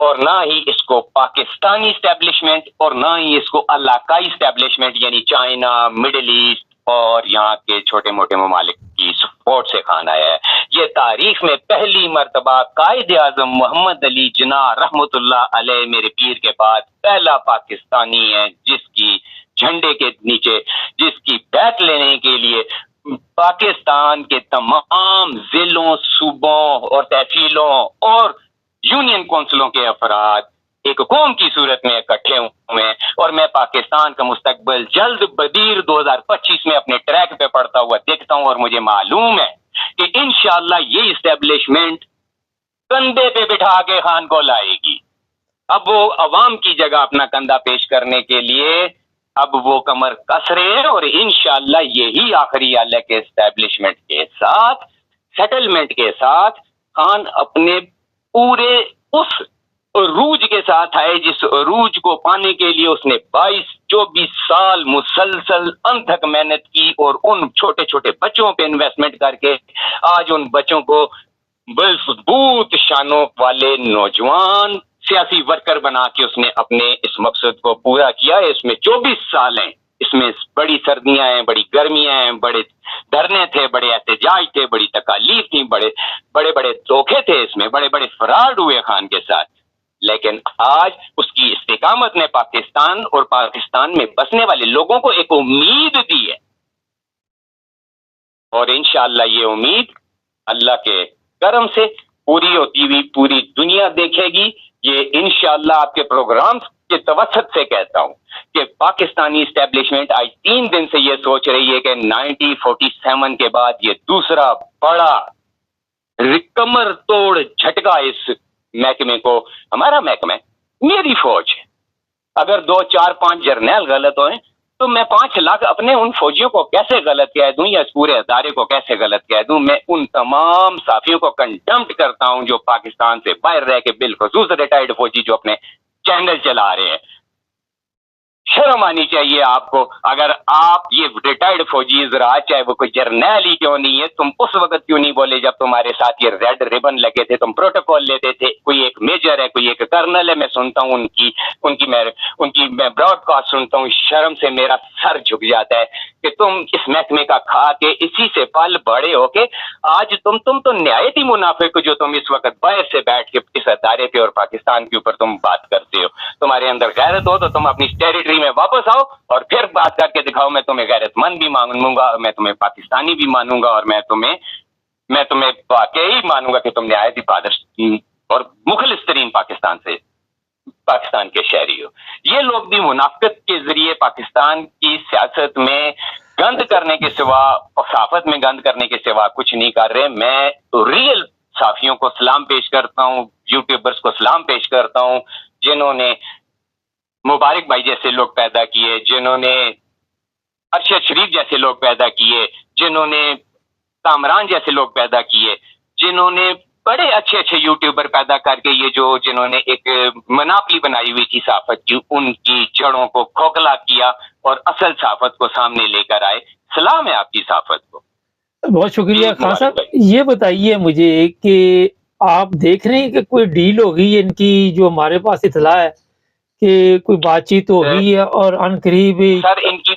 اور نہ ہی اس کو پاکستانی اسٹیبلشمنٹ اور نہ ہی اس کو علاقائی اسٹیبلشمنٹ یعنی چائنا، مڈل ایسٹ اور یہاں کے چھوٹے موٹے ممالک کی سپورٹ سے خان آیا ہے۔ یہ تاریخ میں پہلی مرتبہ قائد اعظم محمد علی جناح رحمت اللہ علیہ میرے پیر کے بعد پہلا پاکستانی ہے جس کی جھنڈے کے نیچے، جس کی بیعت لینے کے لیے پاکستان کے تمام ضلعوں، صوبوں اور تحصیلوں اور یونین کونسلوں کے افراد ایک قوم کی صورت میں اکٹھے ہوئے ہیں، اور میں پاکستان کا مستقبل جلد بدیر 2025 میں اپنے ٹریک پہ پڑتا ہوا دیکھتا ہوں، اور مجھے معلوم ہے کہ انشاءاللہ یہ اسٹیبلشمنٹ کندھے پہ بٹھا کے خان کو لائے گی۔ اب وہ عوام کی جگہ اپنا کندھا پیش کرنے کے لیے اب وہ کمر کس رہے ہیں، اور انشاءاللہ یہی آخری حل ہے کہ اسٹیبلشمنٹ کے ساتھ، سیٹلمنٹ کے ساتھ خان اپنے پورے اس عروج کے ساتھ آئے جس عروج کو پانے کے لیے اس نے 22-24 سال مسلسل انتھک محنت کی، اور ان چھوٹے چھوٹے بچوں پہ انویسٹمنٹ کر کے آج ان بچوں کو مضبوط شانوں والے نوجوان سیاسی ورکر بنا کے اس نے اپنے اس مقصد کو پورا کیا ہے۔ اس میں 24 سال ہیں، اس میں بڑی سردیاں ہیں، بڑی گرمیاں ہیں، بڑے دھرنے تھے، بڑے احتجاج تھے، بڑی تکالیف تھیں، بڑے دھوکے تھے، اس میں بڑے فراڈ ہوئے خان کے ساتھ، لیکن آج اس کی استقامت نے پاکستان اور پاکستان میں بسنے والے لوگوں کو ایک امید دی ہے، اور انشاءاللہ یہ امید اللہ کے کرم سے پوری ہوتی ہوئی پوری دنیا دیکھے گی۔ یہ انشاءاللہ آپ کے پروگرامز کے توسط سے کہتا ہوں کہ پاکستانی اسٹیبلشمنٹ آج 3 دن سے یہ سوچ رہی ہے کہ 1947 کے بعد یہ دوسرا بڑا کمر توڑ جھٹکا اس محکمے کو، ہمارا محکمہ میری فوج ہے، اگر 2 4 5 جرنیل غلط ہوئے تو میں 5 لاکھ اپنے ان فوجیوں کو کیسے غلط کہہ دوں، یا اس پورے ادارے کو کیسے غلط کہہ دوں؟ میں ان تمام صحافیوں کو کنڈمٹ کرتا ہوں جو پاکستان سے باہر رہ کے، بالخصوص ریٹائرڈ فوجی جو اپنے چینل چلا رہے ہیں۔ شرم آنی چاہیے آپ کو، اگر آپ یہ ریٹائرڈ فوجیز رہا چاہے وہ کوئی جرنیل ہی کیوں نہیں ہے، تم اس وقت کیوں نہیں بولے جب تمہارے ساتھ یہ ریڈ ریبن لگے تھے، تم پروٹوکول لیتے تھے، کوئی ایک میجر ہے، کوئی ایک کرنل ہے، میں سنتا ہوں ان کی میں براڈ کاسٹ سنتا ہوں، شرم سے میرا سر جھک جاتا ہے کہ تم اس محکمے کا کھا کے اسی سے پل بڑے ہو کے آج تم تو نہایت ہی منافق ہو جو تم اس وقت باہر سے بیٹھ کے اس ادارے پہ اور پاکستان کے اوپر تم بات کرتے ہو۔ تمہارے اندر غیرت ہو تو تم اپنی ٹیریٹری میں واپس آؤ اور پھر بات کر کے دکھاؤ، میں تمہیں غیرت مند بھی مانوں گا، میں تمہیں پاکستانی بھی مانوں گا، اور میں تمہیں واقعی مانوں گا کہ تم نہایت ہی بہادر اور مخلص ترین پاکستان کے شہری ہو۔ یہ لوگ بھی منافقت کے ذریعے پاکستان کی سیاست میں گند کرنے کے سوا، صحافت میں گند کرنے کے سوا کچھ نہیں کر رہے۔ میں ریئل صحافیوں کو سلام پیش کرتا ہوں، یوٹیوبرز کو سلام پیش کرتا ہوں، جنہوں نے مبارک بھائی جیسے لوگ پیدا کیے، جنہوں نے ارشد شریف جیسے لوگ پیدا کیے، جنہوں نے کامران جیسے لوگ پیدا کیے، جنہوں نے بڑے اچھے یوٹیوبر پیدا کر کے جنہوں نے ایک مناپلی بنائی ہوئی تھی صحافت کی، ان کی جڑوں کو کھوکھلا کیا اور اصل صحافت کو سامنے لے کر آئے۔ سلام ہے آپ کی صحافت کو۔ بہت شکریہ خان صاحب۔ یہ بتائیے مجھے کہ آپ دیکھ رہے ہیں کہ کوئی ڈیل ہوگی ان کی، جو ہمارے پاس اطلاع ہے کہ کوئی بات چیت ہوگی ہے اور ان قریب سر ان کی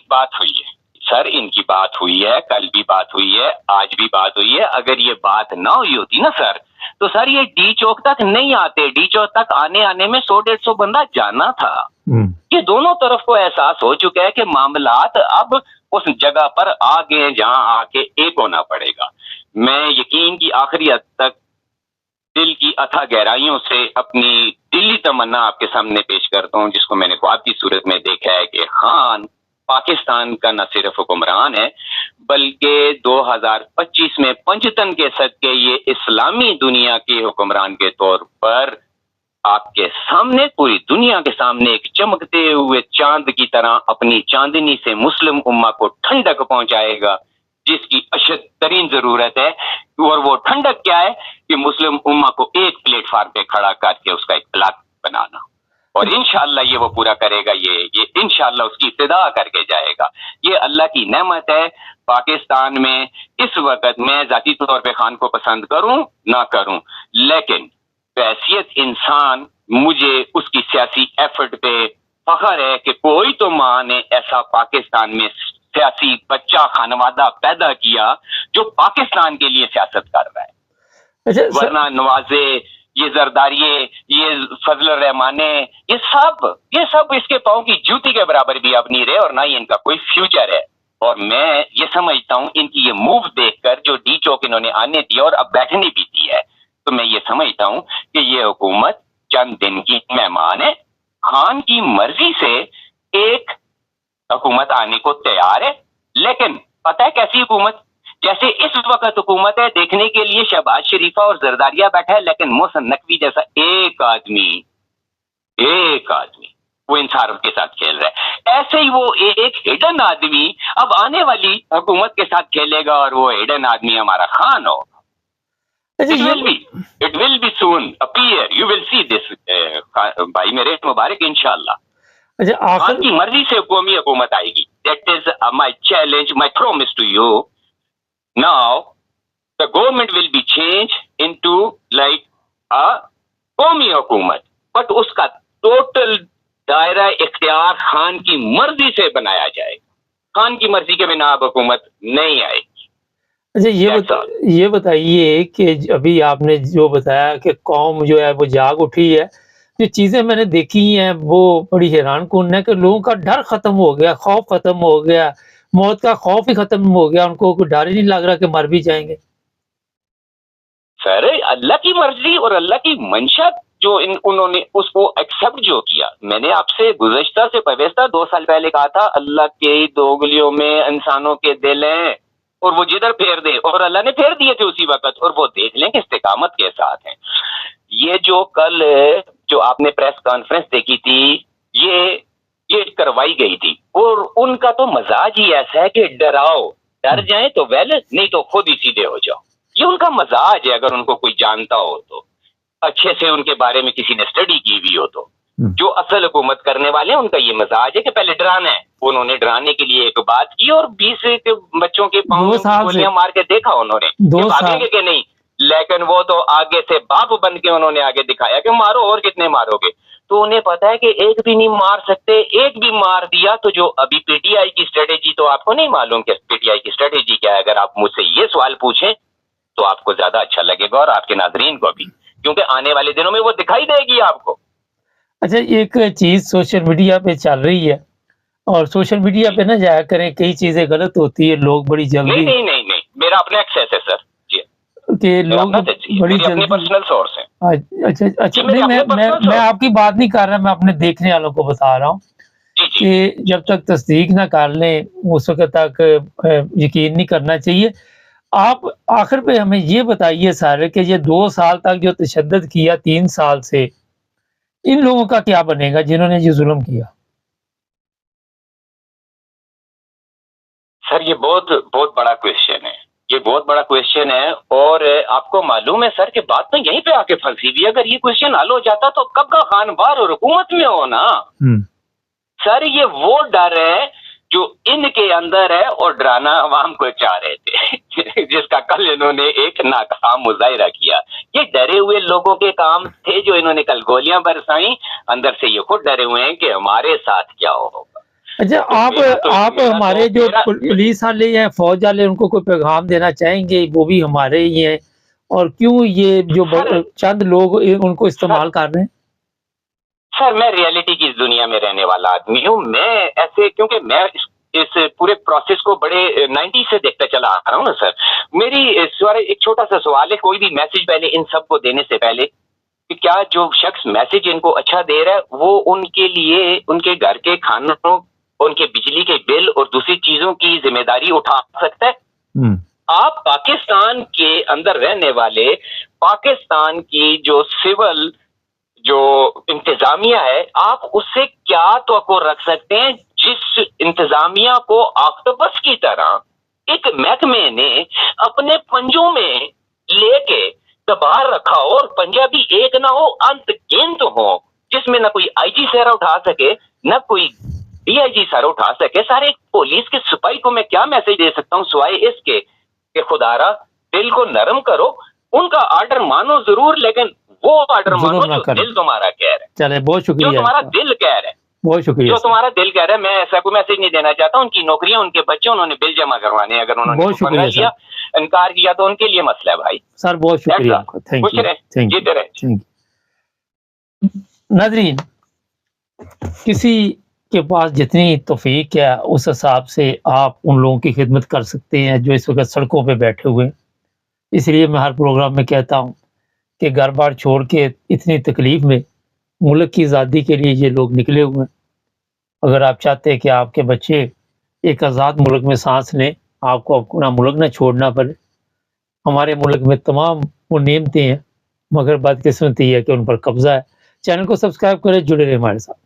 بات ہوئی ہے، کل بھی بات ہوئی ہے، آج بھی بات ہوئی ہے۔ اگر یہ بات نہ ہوئی ہوتی نا سر، تو سر یہ ڈی چوک تک نہیں آتے، ڈی چوک تک آنے میں 100-150 بندہ جانا تھا۔ یہ دونوں طرف کو احساس ہو چکا ہے کہ معاملات اب اس جگہ پر آ گئے جہاں آ کے ایک ہونا پڑے گا۔ میں یقین کی آخری حد تک دل کی اتھا گہرائیوں سے اپنی دلی تمنا آپ کے سامنے پیش کرتا ہوں، جس کو میں نے خواب کی صورت میں دیکھا ہے کہ خان پاکستان کا نہ صرف حکمران ہے بلکہ 2025 میں پنجتن کے صدقے یہ اسلامی دنیا کے حکمران کے طور پر آپ کے سامنے، پوری دنیا کے سامنے ایک چمکتے ہوئے چاند کی طرح اپنی چاندنی سے مسلم امہ کو ٹھنڈک پہنچائے گا، جس کی اشد ترین ضرورت ہے۔ اور وہ ٹھنڈک کیا ہے کہ مسلم امہ کو ایک پلیٹ فارم پہ کھڑا کر کے اس کا اطلاق بنانا، اور انشاءاللہ یہ وہ پورا کرے گا، یہ انشاءاللہ اس کی ابتدا کر کے جائے گا۔ یہ اللہ کی نعمت ہے پاکستان میں۔ اس وقت میں ذاتی طور پہ خان کو پسند کروں نہ کروں، لیکن بحیثیت انسان مجھے اس کی سیاسی ایفرٹ پہ فخر ہے کہ کوئی تو ماں نے ایسا پاکستان میں سیاسی بچہ خانوادہ پیدا کیا جو پاکستان کے لیے سیاست کر رہا ہے۔ ورنہ نوازے، یہ زرداریے، یہ فضل الرحمانے، یہ سب اس کے پاؤں کی جوتی کے برابر بھی اب نہیں رہے، اور نہ ہی ان کا کوئی فیوچر ہے۔ اور میں یہ سمجھتا ہوں ان کی یہ موو دیکھ کر جو ڈی چوک انہوں نے آنے دیا اور اب بیٹھنے بھی دی ہے، تو میں یہ سمجھتا ہوں کہ یہ حکومت چند دن کی مہمان ہے۔ خان کی مرضی سے ایک حکومت آنے کو تیار ہے، لیکن پتہ ہے کیسی حکومت؟ جیسے اس وقت حکومت ہے دیکھنے کے لیے شہباز شریفہ اور زرداریہ بیٹھا ہے، لیکن محسن نقوی جیسا ایک آدمی وہ انصاف کے ساتھ کھیل رہا ہے۔ ایسے ہی وہ ایک ہڈن آدمی اب آنے والی حکومت کے ساتھ کھیلے گا، اور وہ ہڈن آدمی ہمارا خان ہو۔ It will be soon appear. You will see this. بھائی میرے مبارک انشاءاللہ۔ خان کی مرضی سے قومی حکومت آئے گی۔ That is my challenge, my promise to you. Now, the government will be changed into like a قومی حکومت، بٹ اس کا ٹوٹل دائرہ اختیار خان کی مرضی سے بنایا جائے گا۔ خان کی مرضی کے بنا اب حکومت نہیں آئے گی۔ اچھا یہ بتائیے کہ ابھی آپ نے جو بتایا کہ قوم جو ہے وہ جاگ اٹھی ہے، جو چیزیں میں نے دیکھی ہیں وہ بڑی حیران کن ہے کہ لوگوں کا ڈر ختم ہو گیا، خوف ختم ہو گیا، موت کا خوف ہی ختم ہو گیا، ان کو کوئی ڈر ہی نہیں لگ رہا کہ مر بھی جائیں گے۔ سر اللہ کی مرضی اور اللہ کی منشا جو انہوں نے اس کو ایکسپٹ جو کیا، میں نے آپ سے گزشتہ سے پیوستہ 2 سال پہلے کہا تھا اللہ کے دوگلیوں میں انسانوں کے دل ہیں اور وہ جدھر پھیر دے، اور اللہ نے پھیر دیے تھے اسی وقت، اور وہ دیکھ لیں کہ استقامت کے ساتھ ہیں۔ یہ جو کل جو آپ نے پریس کانفرنس دیکھی تھی یہ کروائی گئی تھی، اور ان کا تو مزاج ہی ایسا ہے کہ ڈراؤ، ڈر جائیں تو ویل، نہیں تو خود ہی سیدھے ہو جاؤ۔ یہ ان کا مزاج ہے، اگر ان کو کوئی جانتا ہو تو، اچھے سے ان کے بارے میں کسی نے اسٹڈی کی ہوئی ہو تو۔ جو اصل حکومت کرنے والے ہیں ان کا یہ مزاج ہے کہ پہلے ڈرانا ہے۔ انہوں نے ڈرانے کے لیے ایک بات کی اور 20 بچوں کے پاؤں گولیاں مار کے دیکھا انہوں نے، بھاگیں گے کہ نہیں، لیکن وہ تو آگے سے باپ بن کے انہوں نے آگے دکھایا کہ مارو، اور کتنے مارو گے؟ تو انہیں پتا ہے کہ ایک بھی نہیں مار سکتے، ایک بھی مار دیا تو جو ابھی پی ٹی آئی کی اسٹریٹجی، تو آپ کو نہیں معلوم کہ پی ٹی آئی کی اسٹریٹجی کیا ہے۔ اگر آپ مجھ سے یہ سوال پوچھیں تو آپ کو زیادہ اچھا لگے گا اور آپ کے ناظرین کو بھی، کیونکہ آنے والے دنوں میں وہ دکھائی دے گی آپ کو۔ اچھا ایک چیز سوشل میڈیا پہ چل رہی ہے، اور سوشل میڈیا پہ نہ جایا کریں، کئی چیزیں غلط ہوتی ہے، لوگ بڑی جلدی نہیں میرا اپنا ایکسیس ہے سر جی، کہ لوگ بڑی جلدی پرسنل سورس ہیں۔ اچھا نہیں، میں آپ کی بات نہیں کر رہا، میں اپنے دیکھنے والوں کو بتا رہا ہوں کہ جب تک تصدیق نہ کر لیں اس وقت تک یقین نہیں کرنا چاہیے۔ آپ آخر پہ ہمیں یہ بتائیے سارے کہ یہ 2 سال تک جو تشدد کیا 3 سال سے، ان لوگوں کا کیا بنے گا جنہوں نے یہ ظلم کیا؟ سر یہ بہت بڑا کویشچن ہے، یہ بہت بڑا کویشچن ہے، اور آپ کو معلوم ہے سر کہ بات تو یہیں پہ آ کے پھنسی ہوئی ہے۔ اگر یہ کویشچن حل ہو جاتا تو کب کا خان بار اور حکومت میں ہونا۔ سر یہ وہ ڈر ہے جو ان کے اندر ہے اور ڈرانا عوام کو چاہ رہے تھے، جس کا کل انہوں نے ایک ناکام مظاہرہ کیا۔ یہ ڈرے ہوئے لوگوں کے کام تھے جو انہوں نے کل گولیاں برسائیں، اندر سے یہ خود ڈرے ہوئے ہیں کہ ہمارے ساتھ کیا ہوگا۔ اچھا آپ ہمارے جو پولیس والے ہیں، فوج والے، ان کو کوئی پیغام دینا چاہیں گے؟ وہ بھی ہمارے ہی ہیں اور کیوں یہ جو چند لوگ ان کو استعمال کر رہے ہیں؟ سر میں ریئلٹی کی اس دنیا میں رہنے والا آدمی ہوں. میں ایسے کیونکہ میں اس پورے پروسیس کو بڑے 90 سے دیکھتا چلا آ رہا ہوں نا سر. میری ایک چھوٹا سا سوال ہے, کوئی بھی میسج پہلے ان سب کو دینے سے پہلے کہ کیا جو شخص میسج ان کو اچھا دے رہا ہے وہ ان کے لیے ان کے گھر کے کھانوں, ان کے بجلی کے بل اور دوسری چیزوں کی ذمہ داری اٹھا سکتا ہے؟ آپ پاکستان کے اندر رہنے والے, پاکستان کی جو سول جو انتظامیہ ہے, آپ اس سے کیا توقع رکھ سکتے ہیں جس انتظامیہ کو آکٹوپس کی طرح ایک محکمے نے اپنے پنجوں میں لے کے دبا رکھا ہو اور پنجہ بھی ایک نہ ہو, انت گنت ہو, جس میں نہ کوئی آئی جی سر اٹھا سکے نہ کوئی ڈی آئی جی سر اٹھا سکے. سارے پولیس کے سپاہی کو میں کیا میسج دے سکتا ہوں سوائے اس کے کہ خدا را دل کو نرم کرو, ان کا آرڈر مانو ضرور لیکن وہ آرڈر مانو جو دل تمہارا کہہ رہا ہے. چلے بہت شکریہ, جو تمہارا دل کہہ رہا ہے, بہت شکریہ, جو تمہارا دل کہہ رہا ہے. میں ایسا کوئی میسج نہیں دینا چاہتا. ان کی نوکریاں, ان کے بچے, انہوں نے بل جمع کروانے, اگر انہوں نے پکڑا لیا انکار کیا تو ان کے لیے مسئلہ ہے بھائی. سر بہت شکریہ آپ کا, تھینک یو. ناظرین, کسی کے پاس جتنی توفیق ہے اس حساب سے آپ ان لوگوں کی خدمت کر سکتے ہیں جو اس وقت سڑکوں پہ بیٹھے ہوئے ہیں. اس لیے میں ہر پروگرام میں کہتا ہوں کہ گھر بار چھوڑ کے اتنی تکلیف میں ملک کی آزادی کے لیے یہ لوگ نکلے ہوئے ہیں. اگر آپ چاہتے ہیں کہ آپ کے بچے ایک آزاد ملک میں سانس لیں, آپ کو اپنا ملک نہ چھوڑنا پڑے. ہمارے ملک میں تمام وہ نعمتیں ہیں مگر بدقسمتی ہے کہ ان پر قبضہ ہے. چینل کو سبسکرائب کریں, جڑے رہیں ہمارے ساتھ.